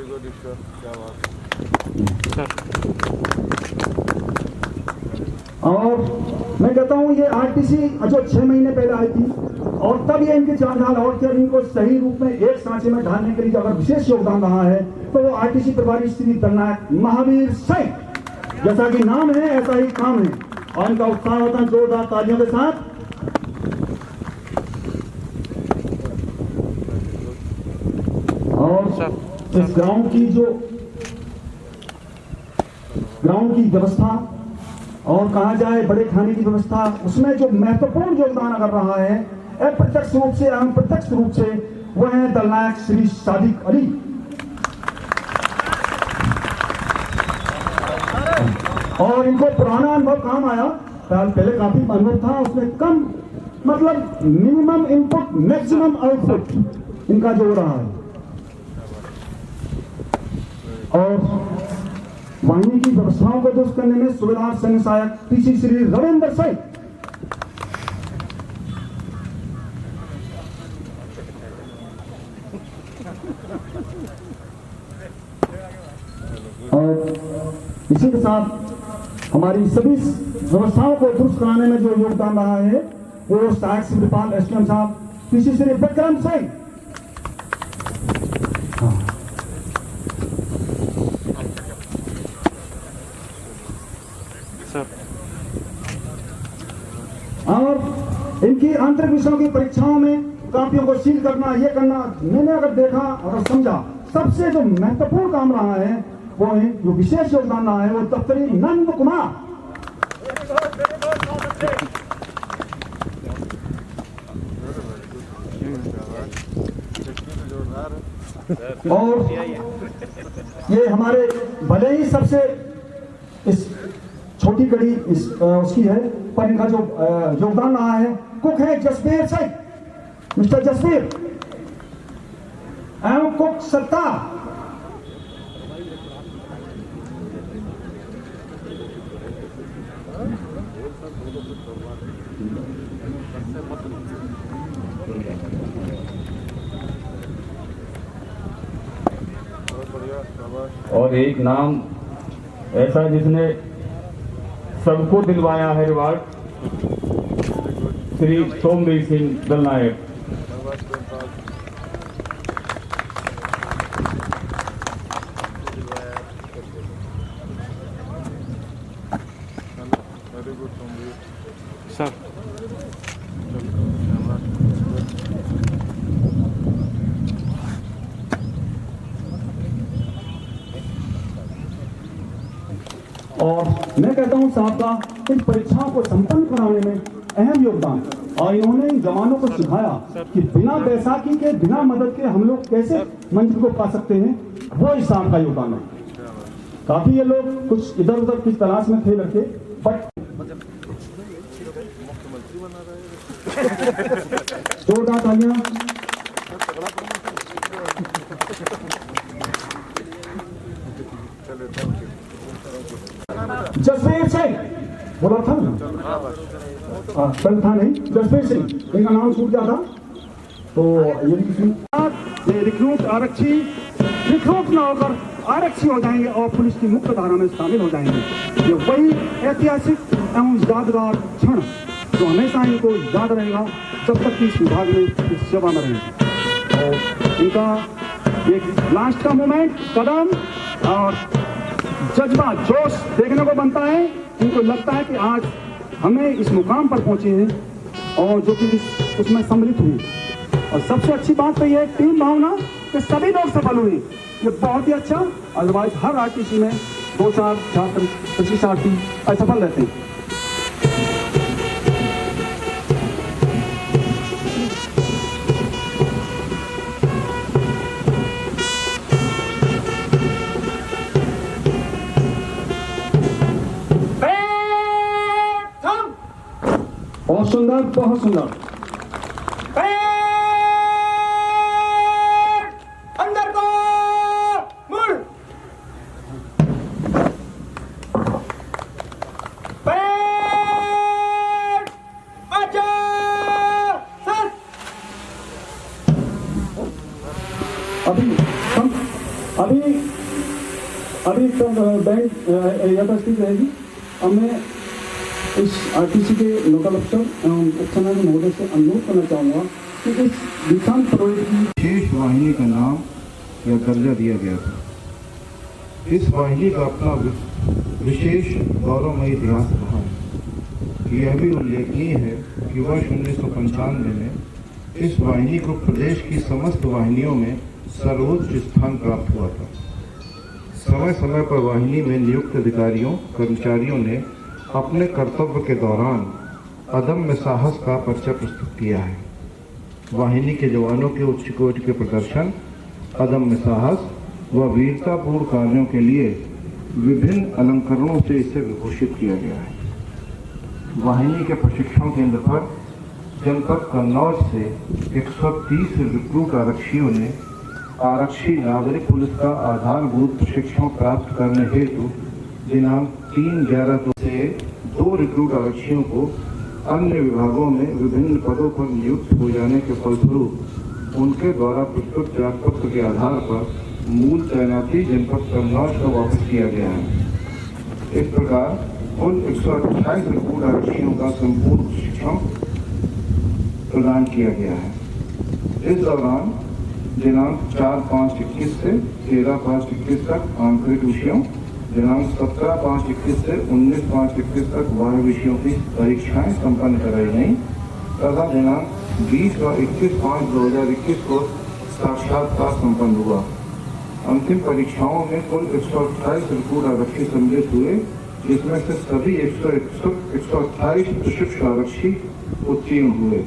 और मैं कहता हूँ ये आरटीसी जो 6 महीने पहले आई थी और तब ये इनके चाल और थे, इनको सही रूप में एक सांचे में ढालने के लिए अगर विशेष योगदान रहा है तो वो आरटीसी प्रभारी श्री दलनायक महावीर सिंह। जैसा कि नाम है ऐसा ही काम है और इनका उत्साह होता है जोरदार तालियों के साथ। और इस ग्राउंड की व्यवस्था और कहा जाए बड़े खाने की व्यवस्था, उसमें जो महत्वपूर्ण योगदान अगर रहा है अप्रत्यक्ष रूप से एवं प्रत्यक्ष रूप से वह है दलनायक श्री सादिक अली। और इनको पुराना अनुभव काम आया, पहले काफी अनुभव था, उसमें कम मतलब मिनिमम इनपुट मैक्सिमम आउटपुट इनका जो रहा है। और वाहिनी की व्यवस्थाओं को दुरुस्त करने में सुबेदार सैन्य सहायक पीसी श्री रविंद्र सिंह। और इसी के साथ हमारी सभी व्यवस्थाओं को दुरुस्त कराने में जो योगदान रहा है वो सहायक शिवपाल एसडीएम साहब पीसी श्री विक्रम सिंह। और इनकी आंतरिक विषयों की परीक्षाओं में कापियों को सील करना, ये करना, मैंने अगर देखा अगर समझा सबसे जो महत्वपूर्ण काम रहा है वो है जो विशेष योगदान रहा है वो दफ्तरी नंद कुमार। और ये हमारे भले ही सबसे इस छोटी कड़ी उसकी है पर इनका जो योगदान रहा है कुक है जसबीर सिंह, मिस्टर जसबीर एवं कुक सत्तार। और एक नाम ऐसा जिसने सबको दिलवाया है रिवार्ड, श्री सोमवीर सिंह दलनायक। सर और मैं कहता हूं साहब का इन परीक्षाओं को संपन्न कराने में अहम योगदान, और इन्होंने इन जवानों को सिखाया कि बिना बैसाखी के बिना मदद के हम लोग कैसे मंजिल को पा सकते हैं, वो इस साहब का योगदान है। काफी ये लोग कुछ इधर उधर की तलाश में थे लड़के, बट जोरदार तालियां। जसबीर सिंह बोला था ना, कल था नहीं, जसबीर सिंह इनका नाम छूट गया था। तो ये रिक्रूट आरक्षी रिक्रूट न होकर आरक्षी हो जाएंगे और पुलिस की मुख्य धारा में शामिल हो जाएंगे। ये वही ऐतिहासिक एवं यादगार क्षण जो हमेशा इनको याद रहेगा जब तक कि इस विभाग में इस सेवा में रहेंगे। और इनका एक लास्ट का मोमेंट कदम और जज्बा जोश देखने को बनता है। इनको लगता है कि आज हमें इस मुकाम पर पहुंचे हैं और जो कि उसमें सम्मिलित हुए। और सबसे अच्छी बात तो यह टीम भावना कि सभी लोग सफल हुए, ये बहुत ही अच्छा। अदरवाइज हर आरटीसी में 2-4 छात्र प्रशिक्षार्थी असफल रहते हैं। बहुत सुंदर, बहुत सुंदर। अंदर को मुड़। अभी अभी तो बैंक यथास्थित रहेगी। अब मैं इस आरटीसी के लोकल अफसर एवं उपसनायक महोदय से अनुरोध करना चाहूँगा कि इस दीक्षांत परेड की विशेष वाहिनी का नाम या दर्जा दिया गया था। इस वाहिनी का अपना विशेष गौरवमय इतिहास रहा है। यह भी उल्लेखनीय है कि वर्ष 1995 में इस वाहिनी को प्रदेश की समस्त वाहिनियों में सर्वोच्च स्थान प्राप्त हुआ था। समय समय पर वाहिनी में नियुक्त अधिकारियों कर्मचारियों ने अपने कर्तव्य के दौरान अदम्य साहस का परिचय प्रस्तुत किया है। वाहिनी के जवानों के उच्च कोटि के प्रदर्शन, अदम्य साहस व वीरतापूर्ण कार्यों के लिए विभिन्न अलंकरणों से इसे विभूषित किया गया है। वाहिनी के प्रशिक्षण केंद्र पर जनपद कन्नौज से 130 रिक्रूट आरक्षियों ने आरक्षी नागरिक पुलिस का आधारभूत प्रशिक्षण प्राप्त करने हेतु दिनांक 3/11 से 2 रिक्रूट आरक्षियों को अन्य विभागों में विभिन्न पदों पर नियुक्त हो जाने के फलस्वरूप उनके द्वारा प्रस्तुत त्यागपत्र के आधार पर मूल तैनाती जनपद कन्नौज को वापस किया गया है। इस प्रकार कुल 128 रिक्रूट आरक्षियों का संपूर्ण प्रशिक्षण प्रदान किया गया है। इस दौरान दिनांक 4/5/21 से 13/5/21 तक आंतरिक विषयों, दिनांक 17/5/21 से 19/5/21 तक बाह्य विषयों की परीक्षाएं संपन्न कराई गई तथा दिनांक 20 व 21/5/2021 को साक्षात्कार संपन्न हुआ। अंतिम परीक्षाओं में कुल 128 रिक्रूट आरक्षी सम्मिलित हुए, जिसमें से सभी 128 प्रशिक्षु आरक्षी उत्तीर्ण हुए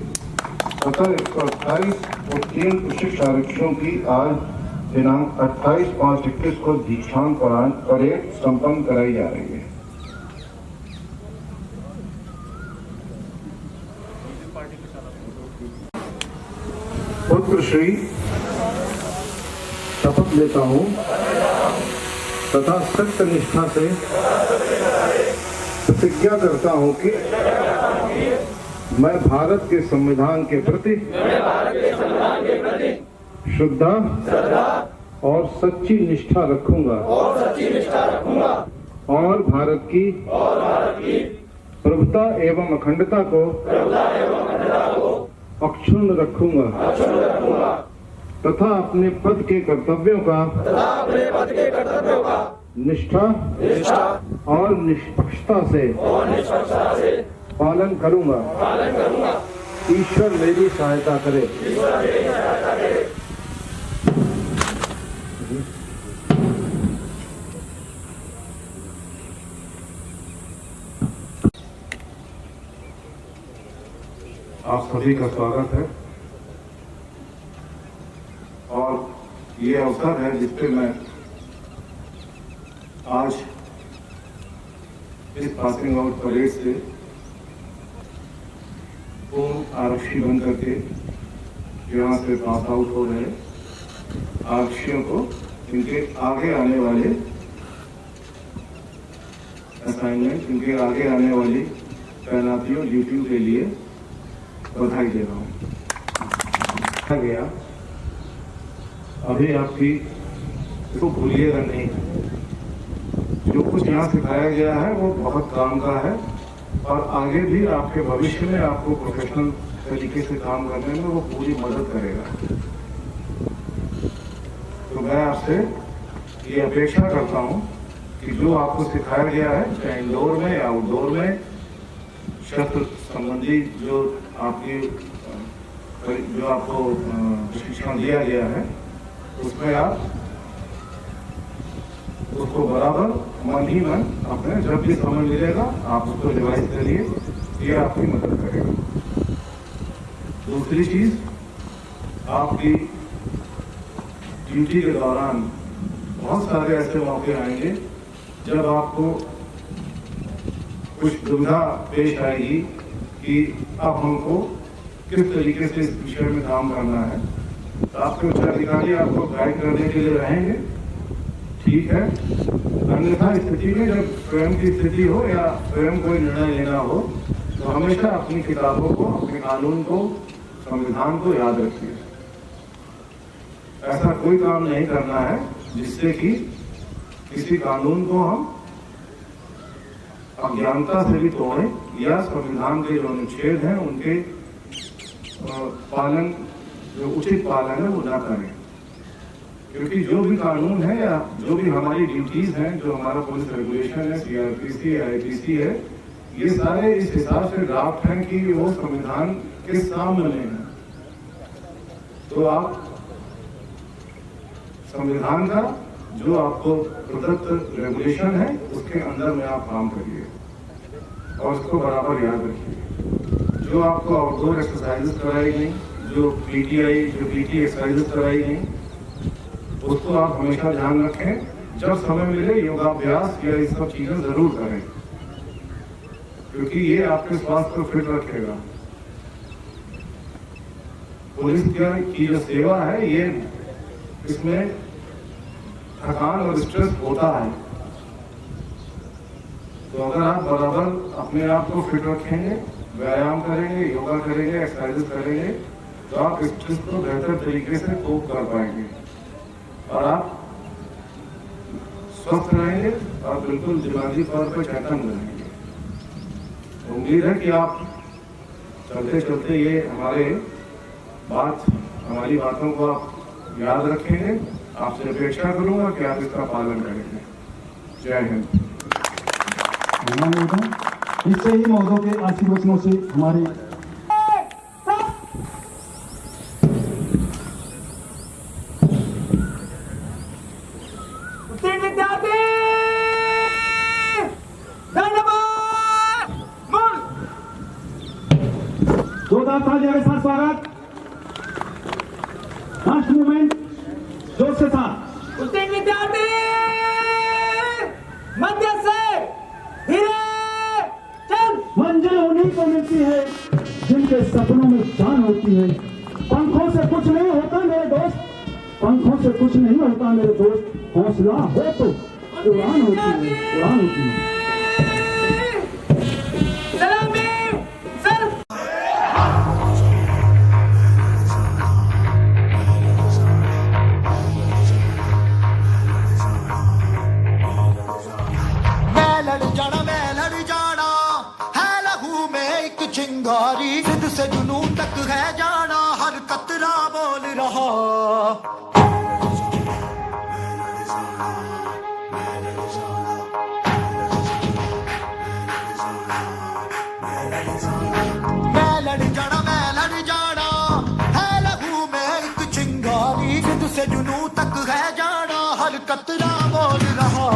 तथा 128 उत्तीर्ण प्रशिक्षु आरक्षियों की आज दिनांक 28/5/21 को दीक्षांत परेड संपन्न कराई जा रही है। पुत्र श्री शपथ लेता हूँ तथा सत्य निष्ठा से प्रतिज्ञा करता हूँ कि मैं भारत के संविधान के प्रति श्रद्धा और सच्ची निष्ठा रखूंगा और भारत की प्रभुता एवं अखंडता को अक्षुण्ण रखूंगा तथा अपने पद के कर्तव्यों का निष्ठा और निष्पक्षता से पालन करूंगा। ईश्वर मेरी सहायता करे। आप सभी का स्वागत है और ये अवसर है जिसपे मैं आज इस पासिंग आउट परेड से पूर्ण आरक्षी बन करके यहाँ से पास आउट हो रहे आरक्षियों को इनके आगे आने वाले असाइनमेंट, इनके आगे आने वाली तैनातियों ड्यूटियों के लिए बधाई दे रहा हूँ। गया अभी आपकी इसको भूलिएगा नहीं, जो कुछ यहाँ सिखाया गया है वो बहुत काम का है और आगे भी आपके भविष्य में आपको प्रोफेशनल तरीके से काम करने में वो पूरी मदद करेगा। तो मैं आपसे ये अपेक्षा करता हूँ कि जो आपको सिखाया गया है, चाहे इंडोर में या आउटडोर में, शस्त्र संबंधी जो आपको प्रशिक्षण दिया गया है, उसमें आप उसको बराबर मन ही मन अपने जब भी समय मिलेगा आप उसको रिवाइज करिए, ये आपकी मदद करेगा। दूसरी चीज, आपकी ड्यूटी के दौरान बहुत सारे ऐसे मौके आएंगे जब आपको कुछ दुविधा पेश आएगी कि अब हमको किस तरीके से इस विषय में काम करना है। तो आपके उच्चाधिकारी आपको गाइड करने के लिए रहेंगे, ठीक है। अन्यथा स्थिति में जब स्वयं की स्थिति हो या स्वयं कोई निर्णय लेना हो तो हमेशा अपनी किताबों को, अपने कानून को, संविधान को याद रखिए। ऐसा कोई काम नहीं करना है जिससे कि किसी कानून को हम अज्ञानता से भी तोड़ें या संविधान के जो अनुच्छेद हैं उनके पालन, जो उचित पालन है वो ना करें। क्योंकि जो भी कानून है या जो भी हमारी ड्यूटीज हैं, जो हमारा पुलिस रेगुलेशन है, सीआरपीसी, आईपीसी है, ये सारे इस हिसाब से ड्राफ्ट हैं कि वो संविधान के सामने हैं। तो आप संविधान का जो आपको प्रदत्त रेगुलेशन है उसके अंदर में आप काम करिए और उसको बराबर याद रखिए। जो आपको आउटडोर एक्सरसाइजेस कराई गई, जो पीटी एक्सरसाइजेस कराई गई, उसको आप हमेशा ध्यान रखें। जब समय मिले योगाभ्यास या ये सब चीजें जरूर करें, क्योंकि ये आपके स्वास्थ्य को फिट रखेगा। पुलिस की जो सेवा है, ये इसमें थकान और स्ट्रेस होता है। तो अगर आप बराबर अपने आप को फिट रखेंगे, व्यायाम करेंगे, योगा करेंगे, एक्सरसाइज करेंगे, तो आप स्ट्रेस को बेहतर तरीके से कोप कर पाएंगे और आप स्वस्थ रहेंगे और बिल्कुल दिमागी तौर पर चेतन रहेंगे। उम्मीद है कि आप चलते चलते ये हमारी बातों को आप याद रखेंगे। आपसे अपेक्षा करूंगा कि आप इसका पालन करेंगे। जय हिंद। इससे ही महोदय के आशीर्वचनों से हमारे जोरदार तालियों के साथ स्वागत। लास्ट मूवमेंट जोश के साथ। उत्तीर्ण विद्यार्थी मध्य से धीरे चल। मंजिल उन्हीं को मिलती है जिनके सपनों में जान होती है। पंखों से कुछ नहीं होता मेरे दोस्त, पंखों से कुछ नहीं होता मेरे दोस्त। हौसला हो तो उड़ान होती है, उड़ान होती है। चिंगारी जिद से जुनून तक है जाना, हर कतरा बोल रहा। मैं लड़ जाना है लहू में एक चिंगारी, जिद से जुनून तक है जाना, हर कतरा बोल रहा।